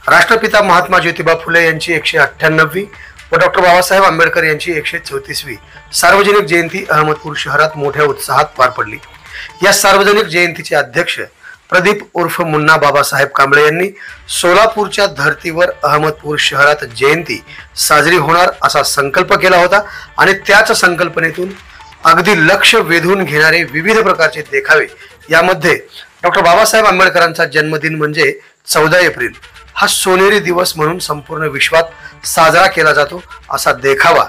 राष्ट्रपिता महात्मा ज्योतिबा फुले यांची 198वी व डॉक्टर बाबासाहेब आंबेडकर यांची 134वी सार्वजनिक जयंती अहमदपूर शहरात मोठ्या उत्साहात पार पडली। या सार्वजनिक जयंतीचे अध्यक्ष प्रदीप उर्फ मुन्ना बाबासाहेब कांबळे यांनी सोलापूरच्या धर्तीवर अहमदपूर शहरात जयंती साजरी होणार असा संकल्प केला होता आणि त्याच संकल्पनेतून अगदी लक्ष वेधून घेणारे विविध प्रकारचे देखावे, यामध्ये डॉक्टर बाबासाहेब आंबेडकरांचा जन्मदिन म्हणजे 14 एप्रिल हा सोनेरी दिवस म्हणून संपूर्ण विश्वात साजरा केला जातो असा देखावा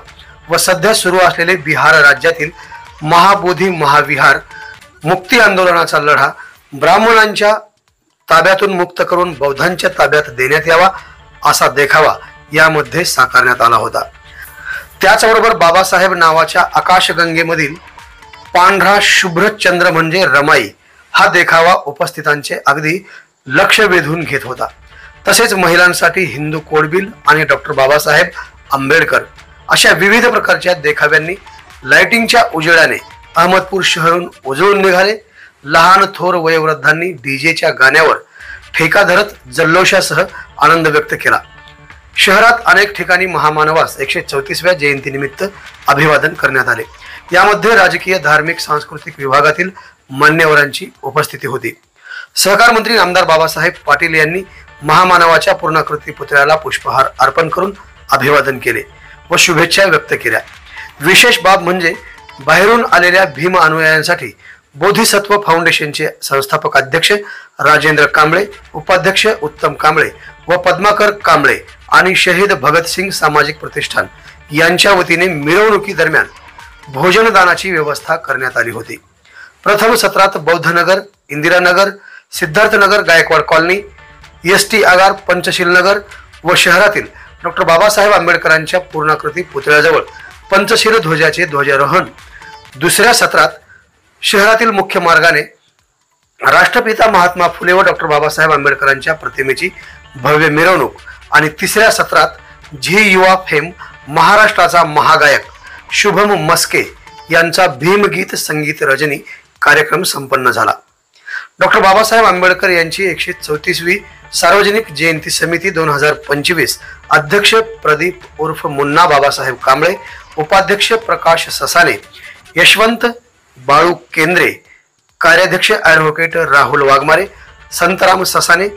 व सध्या सुरू असलेले बिहार राज्यातील महाबोधी महाविहार मुक्ती आंदोलनाचा लढा ब्राह्मणांच्या ताब्यातून मुक्त करून बौद्धांच्या ताब्यात देण्यात यावा असा देखावा यामध्ये साकारण्यात आला होता। त्याचबरोबर बाबासाहेब नावाच्या आकाशगंगेमधील पांढरा शुभ्र चंद्र म्हणजे रमाई हा देखावा उपस्थितांचे अगदी लक्ष वेधून घेत होता। तसेच महिलांसाठी हिंदू कोडबिल आणि डॉक्टर बाबासाहेब आंबेडकर अशा विविध प्रकारच्या देखाव्यांनी लाइटिंगच्या उजेडाने अहमदपूर शहरून उजळून निघाले। लहान थोर वयोवृद्धांनी डीजेच्या गाण्यावर ठेका धरत जल्लोषासह आनंद व्यक्त केला। शहरात अनेक ठिकाणी महामानवास 134व्या जयंतीनिमित्त अभिवादन करण्यात आले। यामध्ये राजकीय, धार्मिक, सांस्कृतिक विभागातील मान्यवरांची उपस्थिती होती। सहकार मंत्री आमदार बाबासाहेब पाटील यांनी महामानवाच्या पूर्णाकृती पुतळ्याला पुष्पहार अर्पण करून अभिवादन केले व शुभेच्छा व्यक्त केल्या। विशेष बाब म्हणजे बाहेरून आलेल्या भीम अनुयायांसाठी बोधिसत्व फाउंडेशनचे संस्थापक अध्यक्ष राजेंद्र कांबळे, उपाध्यक्ष उत्तम कांबळे व पद्माकर कांबळे आणि शहीद भगतसिंग सामाजिक प्रतिष्ठान यांच्या वतीने मिरवणुकी दरम्यान भोजनदानाची व्यवस्था करण्यात आली होती। प्रथम सत्रात बौद्धनगर, इंदिरानगर, सिद्धार्थनगर, गायकवाड कॉलनी, एसटी आगार, पंचशील नगर व शहरातील डॉक्टर बाबासाहेब आंबेडकरांच्या पूर्णाकृती पुतळ्याजवळ पंचशील ध्वजाचे ध्वजारोहण, दुसऱ्या सत्रात शहरातील मुख्य मार्गाने राष्ट्रपिता महात्मा फुले व डॉक्टर बाबासाहेब आंबेडकरांच्या प्रतिमेची भव्य मिरवणूक आणि तिसऱ्या सत्रात झी युवा फेम महाराष्ट्राचा महागायक शुभम मस्के यांचा भीमगीत संगीत रजनी कार्यक्रम संपन्न झाला। डॉक्टर बाबासाहेब आंबेडकर यांची 134वी सार्वजनिक जयंती समिती 2025 अध्यक्ष प्रदीप उर्फ मुन्ना बाबासाहेब कांबळे, उपाध्यक्ष प्रकाश ससाने, यशवंत बाळू केंद्रे, कार्याध्यक्ष ॲडव्होकेट राहुल वाघमारे, संतराम ससाने,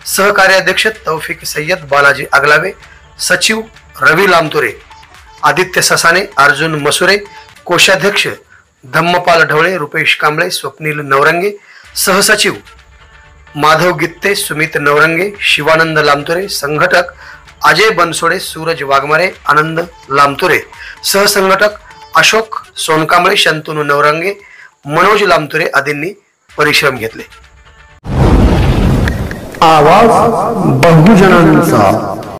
सहकार्याध्यक्ष तौफिक सय्यद बालाजी आगलावे, सचिव रवी लामतुरे, आदित्य ससाने, अर्जुन मसुरे, कोषाध्यक्ष धम्मपाल ढवळे, रुपेश कांबळे, स्वप्नील नवरंगे, सहसचिव माधव गित्ते, सुमित नवरंगे, शिवानंद लामतुरे, संघटक अजय बनसोडे, सूरज वाघमारे, आनंद लामतुरे, सहसंघटक अशोक सोनकांबळे, शंतनू नवरंगे, मनोज लामतुरे आदींनी परिश्रम घेतले। आवाज बहुजनांचा।